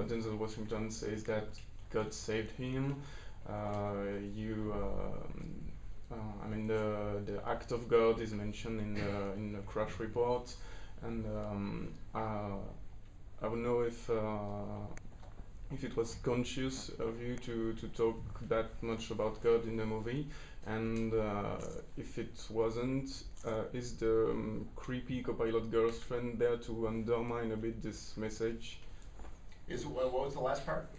Denzel Washington says that God saved him. I mean, the act of God is mentioned in the crash report, and I don't know if it was conscious of you to talk that much about God in the movie, and if it wasn't, is the creepy co-pilot girlfriend there to undermine a bit this message? What was the last part?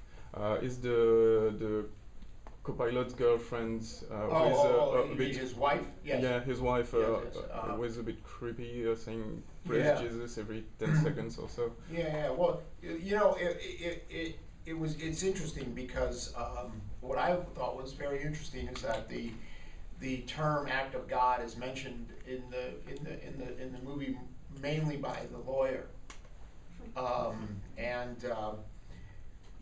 Is the co-pilot girlfriend his wife? Yes. Yeah, his wife Yes. was a bit creepy, saying praise Jesus every 10 seconds or so. Yeah, well, you know, it's interesting because what I thought was very interesting is that the term "act of God" is mentioned in the movie mainly by the lawyer,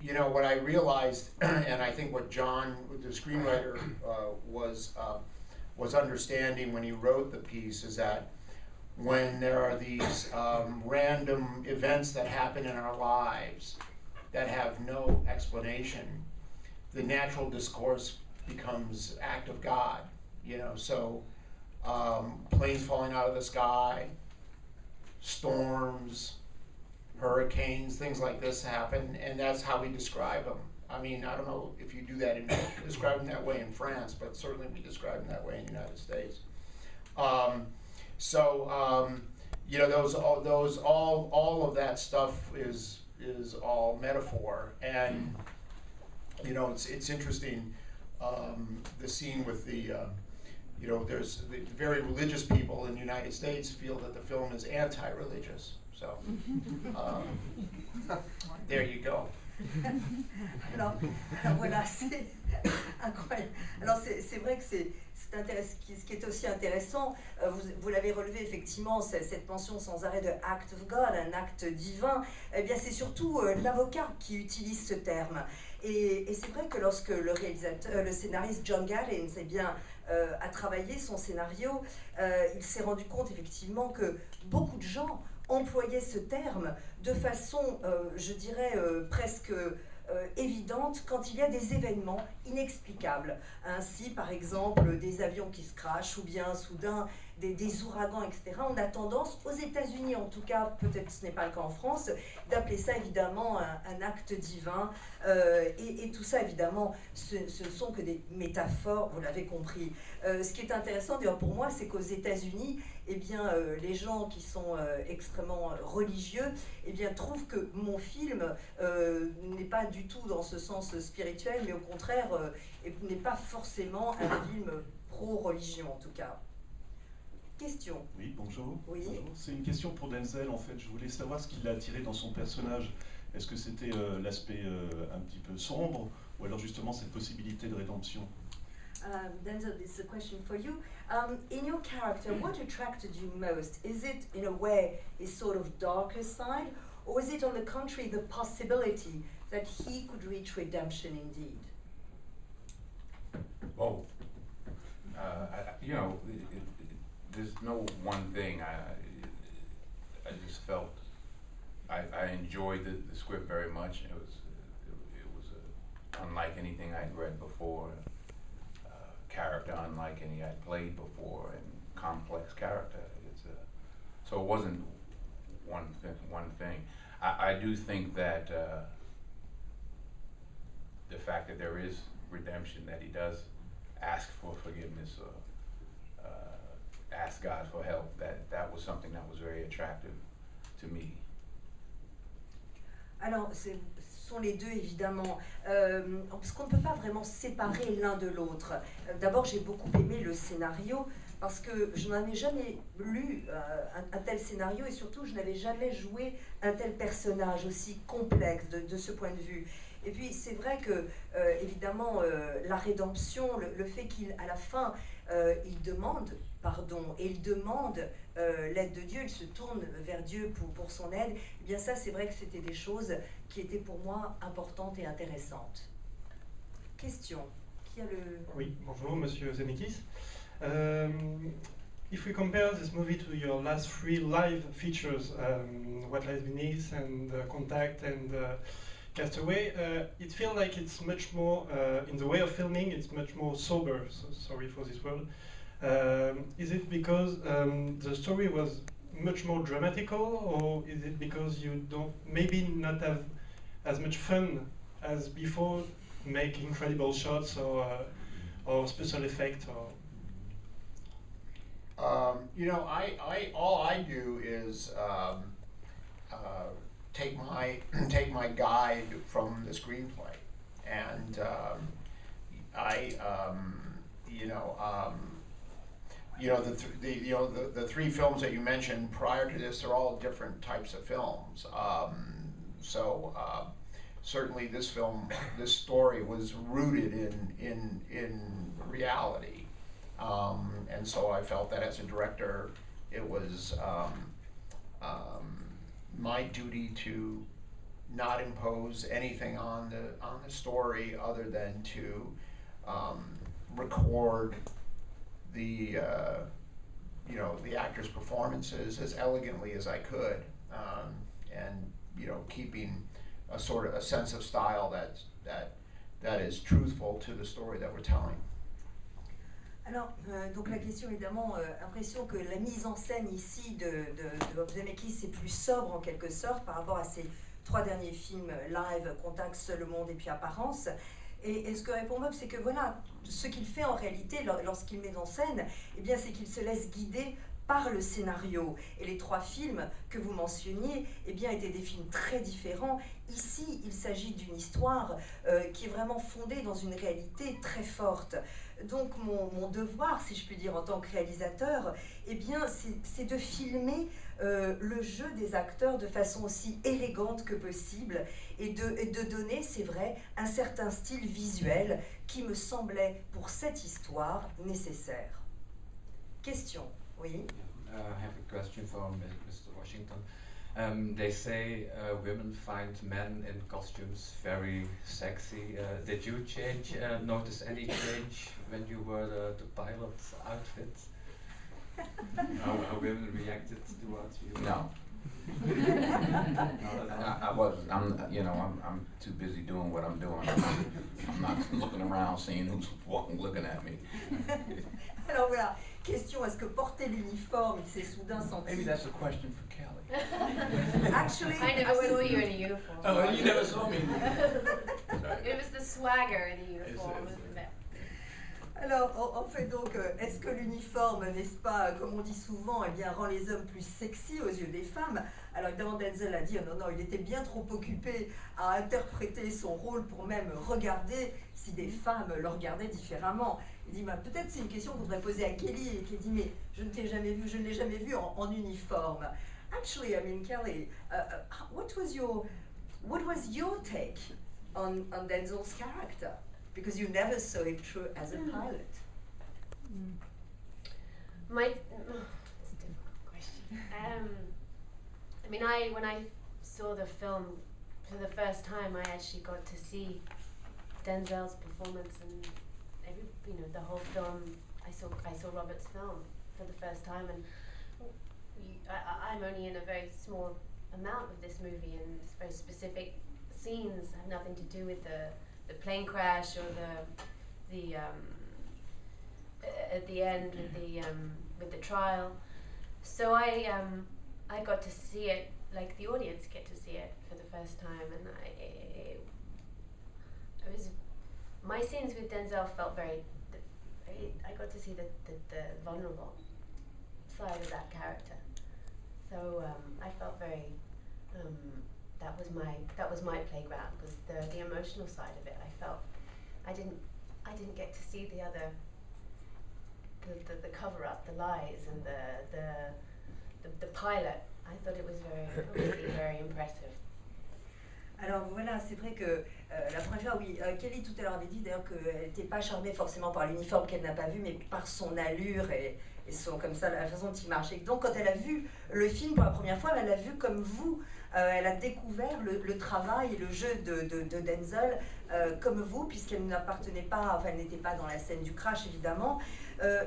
you know, what I realized, and I think what John, the screenwriter, was understanding when he wrote the piece is that when there are these random events that happen in our lives that have no explanation, the natural discourse becomes act of God. You know, so planes falling out of the sky, storms, hurricanes, things like this happen, and that's how we describe them. I mean, I don't know if you do that describe them that way in France, but certainly we describe them that way in the United States. You know, all of that stuff is all metaphor, and you know, it's interesting. The scene with the you know, there's the very religious people in the United States feel that the film is anti-religious. So, there you go. alors voilà, c'est incroyable. Alors c'est vrai que c'est ce qui est aussi intéressant, vous l'avez relevé effectivement, cette mention sans arrêt de act of God, un acte divin, eh bien c'est surtout l'avocat qui utilise ce terme. Et c'est vrai que lorsque le scénariste John Gallins eh bien, a travaillé son scénario, il s'est rendu compte effectivement que beaucoup de gens employaient ce terme de façon, je dirais, presque évidente quand il y a des événements inexplicables. Ainsi, par exemple, des avions qui se crashent ou bien soudain des ouragans, etc. On a tendance, aux États-Unis en tout cas, peut-être ce n'est pas le cas en France, d'appeler ça évidemment un acte divin. Et tout ça, évidemment, ce ne sont que des métaphores, vous l'avez compris. Ce qui est intéressant, d'ailleurs, pour moi, c'est qu'aux États-Unis, eh bien, les gens qui sont extrêmement religieux eh bien, trouvent que mon film n'est pas du tout dans ce sens spirituel, mais au contraire, n'est pas forcément un film pro-religion, en tout cas. Question. Oui, bonjour. Oui. Bonjour. C'est une question pour Denzel, en fait. Je voulais savoir ce qui l'a attiré dans son personnage. Est-ce que c'était l'aspect un petit peu sombre, ou alors justement cette possibilité de rédemption? Denzel, this is a question for you. In your character, what attracted you most? Is it, in a way, his sort of darker side, or is it, on the contrary, the possibility that he could reach redemption indeed? Both. You know, there's no one thing. I just felt I enjoyed the script very much. It was unlike anything I'd read before. Character unlike any I'd played before, and complex character. So it wasn't one thing. I do think that the fact that there is redemption, that he does ask for forgiveness or ask God for help, that was something that was very attractive to me. Alors, ce sont les deux, évidemment, parce qu'on ne peut pas vraiment séparer l'un de l'autre. D'abord, j'ai beaucoup aimé le scénario, parce que je n'avais jamais lu un tel scénario, et surtout, je n'avais jamais joué un tel personnage aussi complexe de ce point de vue. Et puis, c'est vrai que, évidemment, la rédemption, le fait qu'à la fin, il demande pardon, et il demande l'aide de Dieu, il se tourne vers Dieu pour son aide, eh bien ça, c'est vrai que c'était des choses qui étaient pour moi importantes et intéressantes. Question. Qui a le... Oui, bonjour, Monsieur Zemeckis. If we compare this movie to your last three live features, What Lies Beneath and Contact and Castaway, it feels like it's much more, in the way of filming, it's much more sober, so sorry for this word. Is it because the story was much more dramatical, or is it because you don't, maybe not have as much fun as before, make incredible shots or special effects? Or you know, all I do is take my guide from the screenplay, and the three films that you mentioned prior to this, they're all different types of films. Certainly this story was rooted in reality. And so I felt that as a director, it was my duty to not impose anything on the story other than to record the actors' performances as elegantly as I could, and keeping a sort of a sense of style that is truthful to the story that we're telling. Alors, donc la question évidemment, impression que la mise en scène ici de Robert Zemeckis est plus sobre en quelque sorte par rapport à ses trois derniers films live, Contact, Seul au monde et puis Apparence. Et ce que répond Bob, c'est que voilà, ce qu'il fait en réalité lorsqu'il met en scène, eh bien c'est qu'il se laisse guider par le scénario. Et les trois films que vous mentionniez, eh bien, étaient des films très différents. Ici, il s'agit d'une histoire qui est vraiment fondée dans une réalité très forte. Donc mon devoir, si je puis dire, en tant que réalisateur, eh bien, c'est de filmer le jeu des acteurs de façon aussi élégante que possible et de donner, c'est vrai, un certain style visuel qui me semblait, pour cette histoire, nécessaire. Question, oui. I have a question for Mr. Washington. They say women find men in costumes very sexy. Did you notice any change when you were the pilot's outfit? How women reacted towards you? No. I wasn't. I'm too busy doing what I'm doing. I'm not looking around seeing who's looking at me. Alors voilà, question, est-ce que porter l'uniforme, il s'est soudain senti... Maybe that's a question for Kelly. Actually, I never saw you in a uniform. Oh, you never saw me. It was the swagger in the uniform, wasn't it? Alors, en fait donc, est-ce que l'uniforme, n'est-ce pas, comme on dit souvent, eh bien, rend les hommes plus sexy aux yeux des femmes? Alors évidemment, Denzel a dit, non, il était bien trop occupé à interpréter son rôle pour même regarder si des femmes le regardaient différemment. Il dit, peut-être c'est une question qu'on devrait poser à Kelly, et qui dit, mais je ne l'ai jamais vu en uniforme. Actually, I mean, Kelly, what was your take on Denzel's character? Because you never saw him through as a pilot. It's a difficult question. I mean, when I saw the film for the first time, I actually got to see Denzel's performance and the whole film. I saw Robert's film for the first time, and I'm only in a very small amount of this movie, and it's very specific scenes have nothing to do with the plane crash or the at the end with the trial. So I got to see it like the audience get to see it for the first time, and my scenes with Denzel felt very. I got to see the vulnerable side of that character. So I felt very. That was my playground, was the emotional side of it. I felt I didn't get to see the other the cover up, the lies, and the pilot. I thought it was very impressive. Alors voilà, c'est vrai que la première fois, oui, Kelly tout à l'heure avait dit d'ailleurs qu'elle n'était pas charmée forcément par l'uniforme qu'elle n'a pas vu, mais par son allure et comme ça, la façon dont il marchait. Donc quand elle a vu le film pour la première fois, elle l'a vu comme vous. Elle a découvert le travail et le jeu de Denzel comme vous, puisqu'elle n'appartenait pas, enfin elle n'était pas dans la scène du crash évidemment.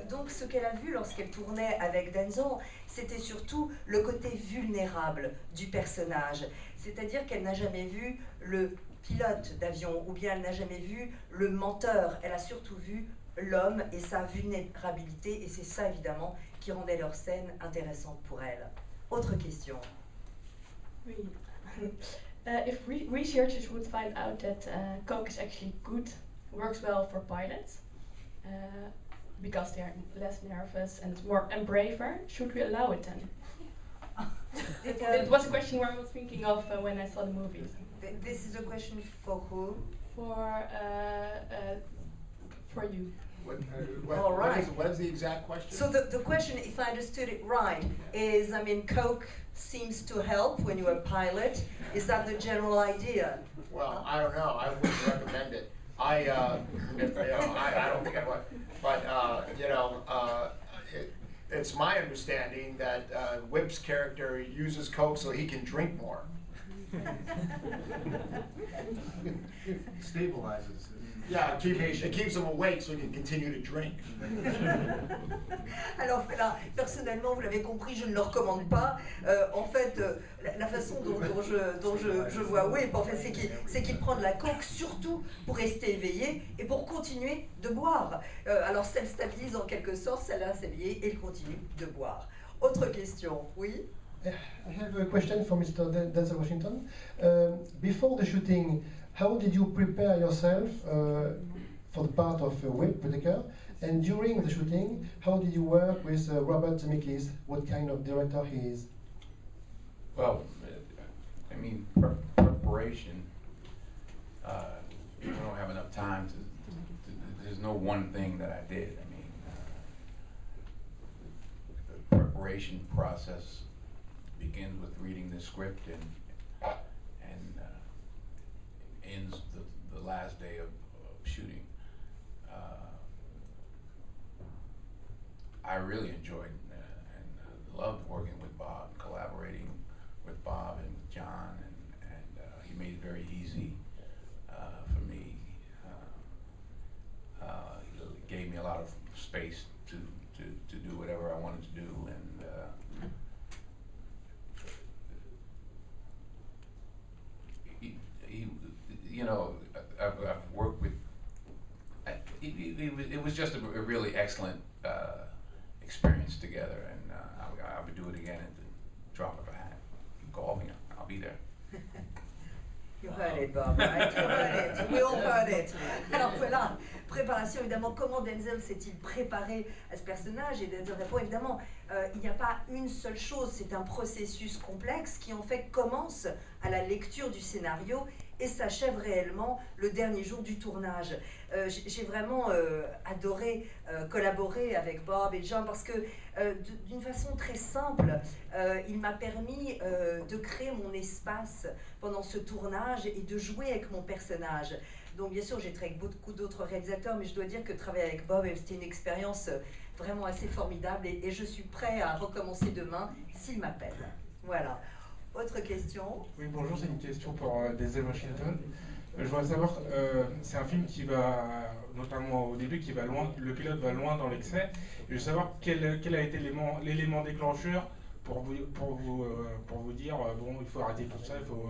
Donc ce qu'elle a vu lorsqu'elle tournait avec Denzel, c'était surtout le côté vulnérable du personnage. C'est-à-dire qu'elle n'a jamais vu le pilote d'avion, ou bien elle n'a jamais vu le menteur. Elle a surtout vu l'homme et sa vulnérabilité, et c'est ça évidemment qui rendait leur scène intéressante pour elle. Autre question. Oui. If researchers would find out that coke is actually good, works well for pilots, because they are less nervous and braver, should we allow it then? It was a question where I was thinking of when I saw the movies. This is a question for who? For you. All right. What is the exact question? So the question, if I understood it right, is, I mean, coke seems to help when you're a pilot. Is that the general idea? Well, I don't know. I wouldn't recommend it. I don't think I would. But it's my understanding that Whip's character uses coke so he can drink more. Stabilizes. Yeah, it keeps him awake so he can continue to drink. Alors là, personnellement, vous l'avez compris, je ne le recommande pas. En fait, la façon dont je vois Whip, en fait, c'est qu'il prend de la coke surtout pour rester éveillé et pour continuer de boire. Alors ça le stabilise en quelque sorte, ça l'a éveillé et il continue de boire. Autre question, oui? I have a question for Mr. Denzel Washington. Before the shooting, how did you prepare yourself for the part of Whip Whittaker? And during the shooting, how did you work with Robert Zemeckis? What kind of director he is? Well, I mean, preparation. We don't have enough time to. There's no one thing that I did. I mean, the preparation process begins with reading the script and ends the last day of shooting. I really enjoyed and loved working with Bob, collaborating with Bob and with John, and he made it very easy for me. He gave me a lot of space to do whatever I wanted to do, and I've worked with. It was just a really excellent experience together, and I would do it again at the drop of a hat. You call me, I'll be there. You heard it, Bob, right? You heard it. We all heard it. Alors voilà, préparation, évidemment, comment Denzel s'est-il préparé à ce personnage? Et Denzel répond, évidemment, il n'y a pas une seule chose, c'est un processus complexe qui en fait commence à la lecture du scénario et s'achève réellement le dernier jour du tournage. J'ai vraiment adoré collaborer avec Bob et John parce que d'une façon très simple, il m'a permis de créer mon espace pendant ce tournage et de jouer avec mon personnage. Donc bien sûr, j'ai travaillé avec beaucoup d'autres réalisateurs, mais je dois dire que travailler avec Bob, c'était une expérience vraiment assez formidable et je suis prêt à recommencer demain s'il m'appelle. Voilà. Autre question? Oui, bonjour, c'est une question pour Denzel Washington. Je voudrais savoir, c'est un film qui va, notamment au début, qui va loin, le pilote va loin dans l'excès. Je veux savoir quel a été l'élément déclencheur pour vous dire, bon, il faut arrêter tout ça, il faut,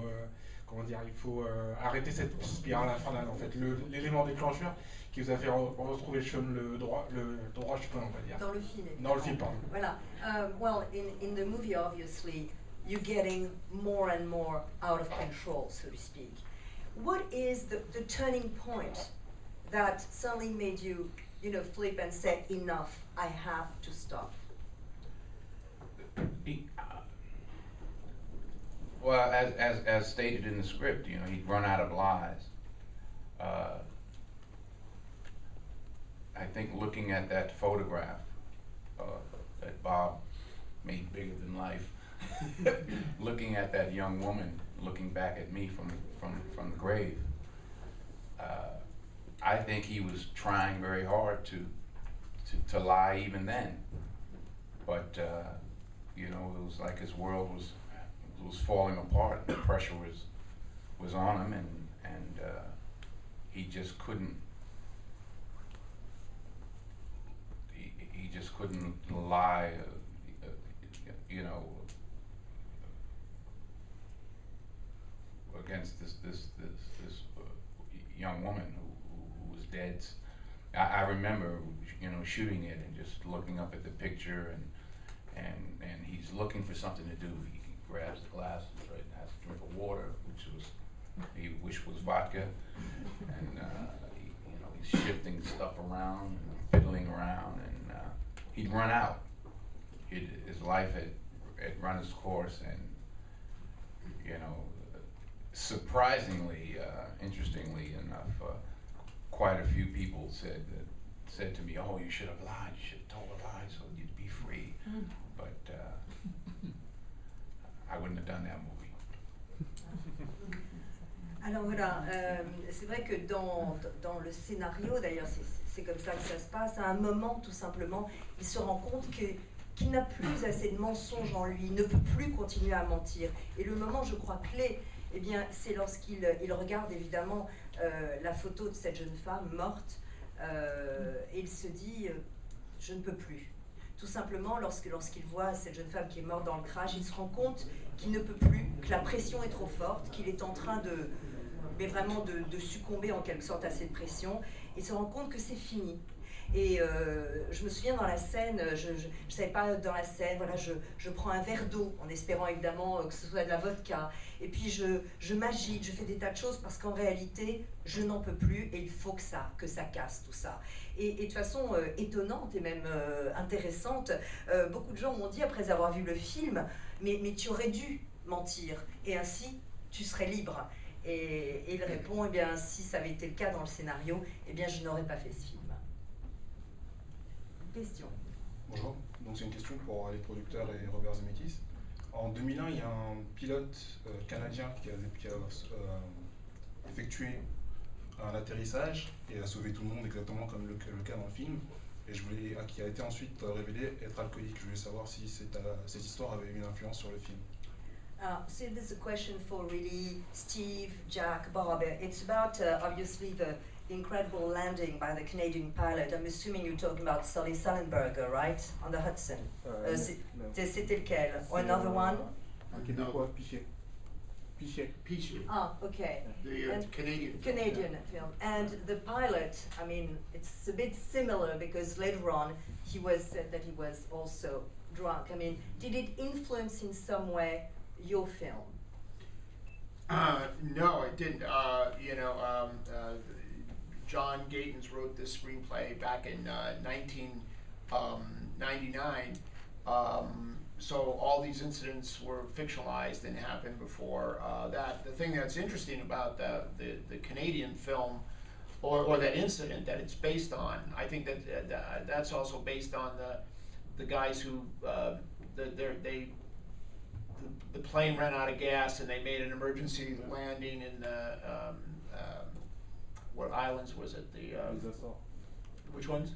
il faut arrêter cette spirale infernale, en fait. L'élément déclencheur qui vous a fait retrouver le droit chemin, on va dire. Dans le film. Dans le film, pardon. Voilà. Well, in the movie, obviously, you're getting more and more out of control, so to speak. What is the turning point that suddenly made you, flip and say, enough, I have to stop? Well, as stated in the script, he'd run out of lies. I think looking at that photograph that Bob made bigger than life, looking at that young woman, looking back at me from the grave, I think he was trying very hard to lie even then. But it was like his world was falling apart. The pressure was on him, and he just couldn't. He just couldn't lie. Against this young woman who was dead. I remember, you know, shooting it and just looking up at the picture, and he's looking for something to do. He grabs the glasses, right, and has a drink of water, he wished was vodka, and you know, he's shifting stuff around and fiddling around, and he'd run out. His life had run its course, and you know, surprisingly, interestingly enough, quite a few people said to me, "Oh, you should have lied. You should have told a lie so you'd be free." But I wouldn't have done that movie. Alors voilà, c'est vrai que dans le scénario, d'ailleurs c'est comme ça que ça se passe, à un moment tout simplement, il se rend compte qu'il n'a plus assez de mensonges en lui, il ne peut plus continuer à mentir. Et le moment, je crois, clé, eh bien, c'est lorsqu'il regarde évidemment la photo de cette jeune femme morte, et il se dit je ne peux plus. Tout simplement, lorsqu'il voit cette jeune femme qui est morte dans le crash, il se rend compte qu'il ne peut plus, que la pression est trop forte, qu'il est en train vraiment de succomber en quelque sorte à cette pression. Il se rend compte que c'est fini. Et je me souviens dans la scène, je ne savais pas dans la scène, voilà, je prends un verre d'eau en espérant évidemment que ce soit de la vodka. Et puis je m'agite, je fais des tas de choses parce qu'en réalité, je n'en peux plus et il faut que ça casse tout ça. Et de façon étonnante et même intéressante, beaucoup de gens m'ont dit après avoir vu le film, mais tu aurais dû mentir et ainsi tu serais libre. Et il répond, eh bien si ça avait été le cas dans le scénario, eh bien je n'aurais pas fait ce film. Question. Bonjour, donc c'est une question pour les producteurs et Robert Zemeckis. En 2001, il y a un pilote canadien qui a effectué un atterrissage et a sauvé tout le monde exactement comme le cas dans le film, et qui a été ensuite révélé être alcoolique. Je voulais savoir si cette histoire avait eu une influence sur le film. So this is a question for really Steve, Jack, Bob. It's about obviously the incredible landing by the Canadian pilot. I'm assuming you're talking about Sully Sullenberger, right? On the Hudson. C'était lequel? Or another one? Un Québécois, Pichet. Ah, okay. The Canadian film. And the pilot, I mean, it's a bit similar because later on he said that he was also drunk. I mean, did it influence in some way your film? No, it didn't. John Gatins wrote this screenplay back in 1999. So all these incidents were fictionalized and happened before that. The thing that's interesting about the Canadian film, or that incident that it's based on, I think that's also based on the guys who the plane ran out of gas and they made an emergency landing in the what islands was it? Which ones?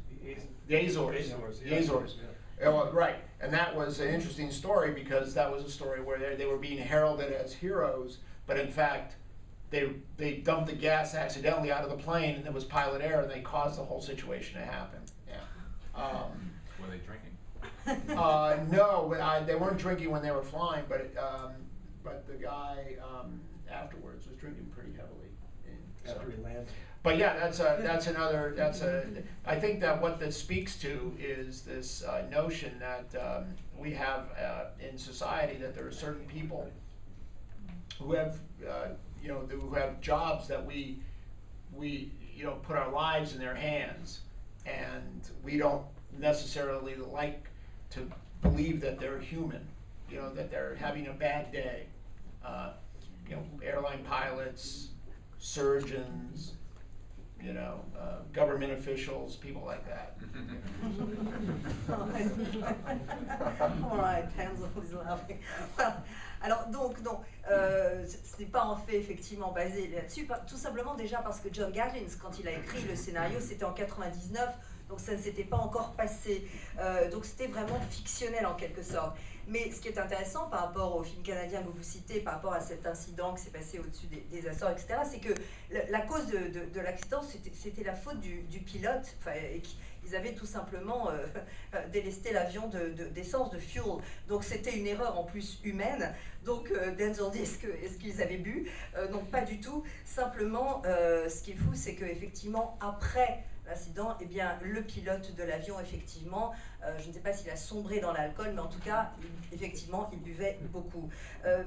The Azores. The Azores. Yeah. Well, right, and that was an interesting story because that was a story where they were being heralded as heroes, but in fact, they dumped the gas accidentally out of the plane, and it was pilot error, and they caused the whole situation to happen. Yeah. Were they drinking? No, they weren't drinking when they were flying, but the guy afterwards was drinking pretty heavily. After he landed. But yeah, I think that what that speaks to is this notion that we have in society, that there are certain people who have, who have jobs that we put our lives in their hands, and we don't necessarily like to believe that they're human, that they're having a bad day. Airline pilots, surgeons, government officials, people like that. All right, Denzel is laughing. Voilà. Alors donc non, ce n'est pas en fait effectivement basé là-dessus, tout simplement déjà parce que John Gatins, quand il a écrit le scénario, c'était en 99, donc ça ne s'était pas encore passé. Donc c'était vraiment fictionnel en quelque sorte. Mais ce qui est intéressant par rapport au film canadien que vous citez, par rapport à cet incident qui s'est passé au-dessus des Açores, etc., c'est que la cause de l'accident, c'était la faute du pilote. Ils avaient tout simplement délesté l'avion d'essence, de fuel. Donc c'était une erreur en plus humaine. Donc Denzel dit, est-ce qu'ils avaient bu? Non, pas du tout. Simplement, ce qui est fou, c'est qu'effectivement, après l'incident, eh bien, le pilote de l'avion, effectivement, je ne sais pas s'il a sombré dans l'alcool, mais en tout cas, effectivement, il buvait beaucoup.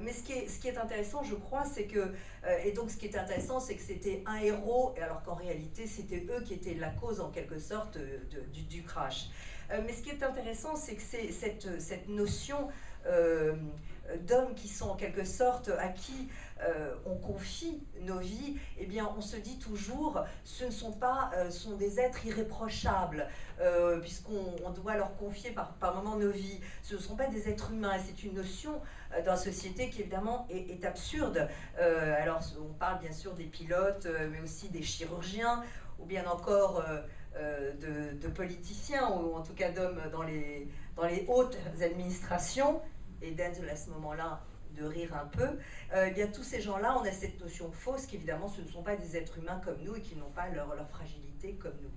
Mais ce qui est intéressant, je crois, c'est que, et donc ce qui est intéressant, c'est que c'était un héros, alors qu'en réalité, c'était eux qui étaient la cause, en quelque sorte, du crash. Mais ce qui est intéressant, c'est que c'est cette notion d'hommes qui sont en quelque sorte à qui on confie nos vies, eh bien on se dit toujours ce ne sont pas sont des êtres irréprochables puisqu'on doit leur confier par moments nos vies. Ce ne sont pas des êtres humains, et c'est une notion dans la société qui évidemment est absurde. Alors on parle bien sûr des pilotes, mais aussi des chirurgiens, ou bien encore de politiciens, ou en tout cas d'hommes dans les hautes administrations. Et Denzel à ce moment-là de rire un peu, eh bien tous ces gens-là, on a cette notion fausse qu'évidemment ce ne sont pas des êtres humains comme nous et qui n'ont pas leur fragilité comme nous.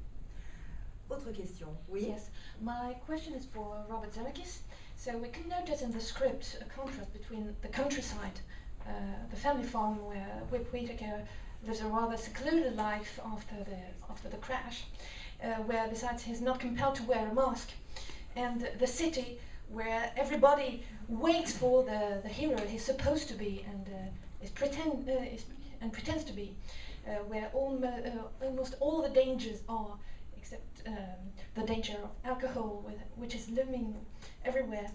Autre question, oui? Yes, my question is for Robert Zemeckis. So we can notice in the script a contrast between the countryside, the family farm where Whip Whittaker lives a rather secluded life after the crash, where besides he's not compelled to wear a mask, and the city where everybody waits for the hero he's supposed to be and pretends to be, where almost all the dangers are, except the danger of alcohol, which is looming everywhere.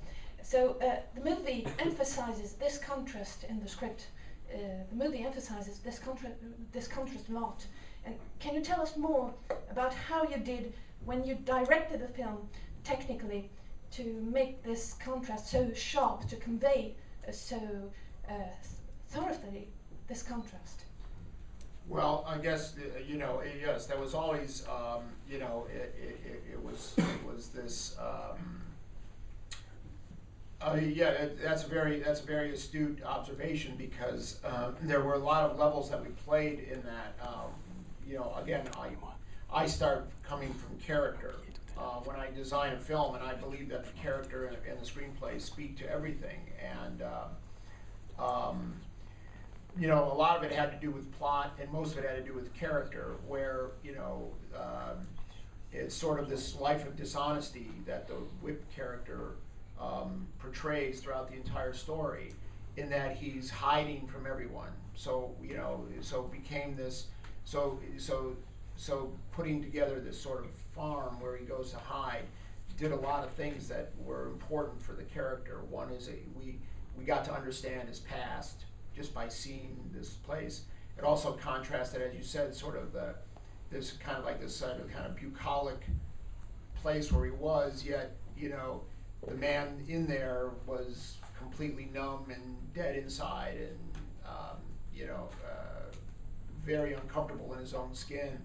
So the movie emphasizes this contrast in the script. The movie emphasizes this contrast a lot. And can you tell us more about how you did when you directed the film technically to make this contrast so sharp, to convey so thoroughly this contrast? Well, I guess yes, there was always it was this. That's a very astute observation, because there were a lot of levels that we played in that. Again, I start coming from character. When I design a film, and I believe that the character and the screenplay speak to everything, and a lot of it had to do with plot, and most of it had to do with character, where it's sort of this life of dishonesty that the Whip character portrays throughout the entire story, in that he's hiding from everyone. So it became this. So putting together this sort of farm where he goes to hide did a lot of things that were important for the character. One is we got to understand his past just by seeing this place. It also contrasted, as you said, sort of this kind of bucolic place where he was, yet the man in there was completely numb and dead inside, and very uncomfortable in his own skin.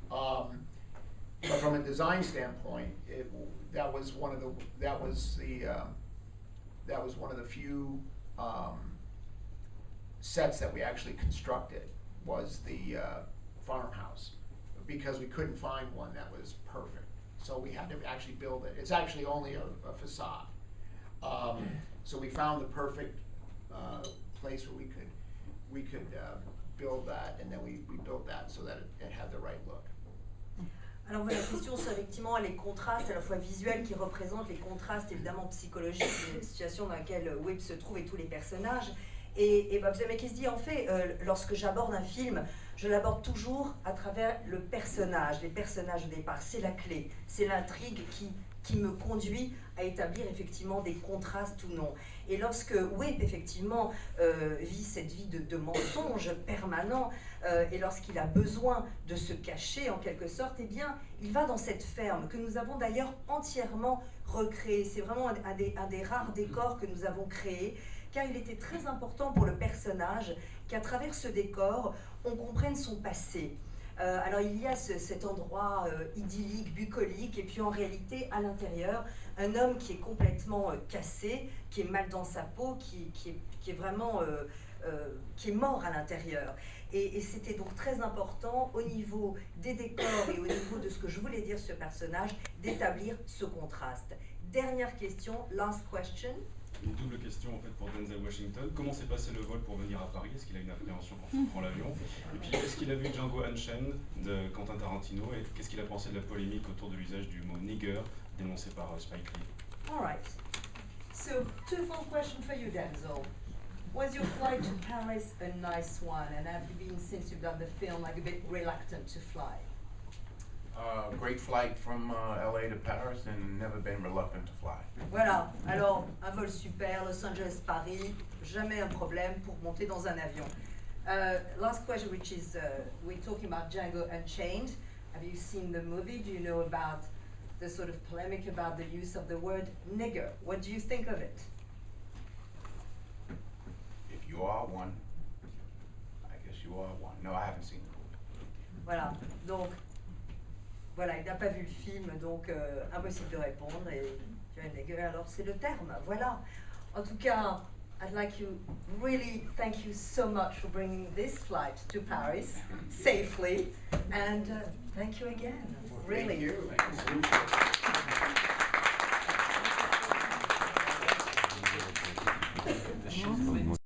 But from a design standpoint, that was one of the few sets that we actually constructed, was the farmhouse, because we couldn't find one that was perfect. So we had to actually build it. It's actually only a facade. So we found the perfect place where we could build that, and then we built that so that it had the right look. Alors voilà, la question sur effectivement les contrastes à la fois visuels qui représentent les contrastes évidemment psychologiques de la situation dans laquelle Whip se trouve et tous les personnages. Et Bob Zemeckis dit en fait, lorsque j'aborde un film, je l'aborde toujours à travers le personnage, les personnages au départ. C'est la clé, c'est l'intrigue qui me conduit à établir effectivement des contrastes ou non. Et lorsque Whip effectivement vit cette vie de mensonge permanent, et lorsqu'il a besoin de se cacher en quelque sorte, eh bien il va dans cette ferme que nous avons d'ailleurs entièrement recréée. C'est vraiment un des rares décors que nous avons créés, car il était très important pour le personnage qu'à travers ce décor, on comprenne son passé. Alors il y a cet endroit idyllique, bucolique, et puis en réalité, à l'intérieur, un homme qui est complètement cassé, qui est mal dans sa peau, qui est vraiment qui est mort à l'intérieur. Et c'était donc très important au niveau des décors et au niveau de ce que je voulais dire sur ce personnage, d'établir ce contraste. Dernière question, last question. Une double question en fait pour Denzel Washington. Comment s'est passé le vol pour venir à Paris? Est-ce qu'il a une appréhension quand il prend l'avion? Et puis est-ce qu'il a vu Django Unchained de Quentin Tarantino? Et qu'est-ce qu'il a pensé de la polémique autour de l'usage du mot nigger dénoncé par Spike Lee? All right. So, twofold question for you, Denzel. Was your flight to Paris a nice one? And have you been, since you've done the film, like a bit reluctant to fly? Great flight from LA to Paris and never been reluctant to fly. Voilà, alors un vol super, Los Angeles-Paris, jamais un problème pour monter dans un avion. Last question, which is, we're talking about Django Unchained. Have you seen the movie? Do you know about the sort of polemic about the use of the word nigger? What do you think of it? If you are one, I guess you are one. No, I haven't seen the movie. Voilà, donc, voilà, il n'a pas vu le film, donc impossible de répondre. Et nigger, alors c'est le terme, voilà. En tout cas, I'd like you really thank you so much for bringing this flight to Paris safely, and thank you again. Really. Thank you.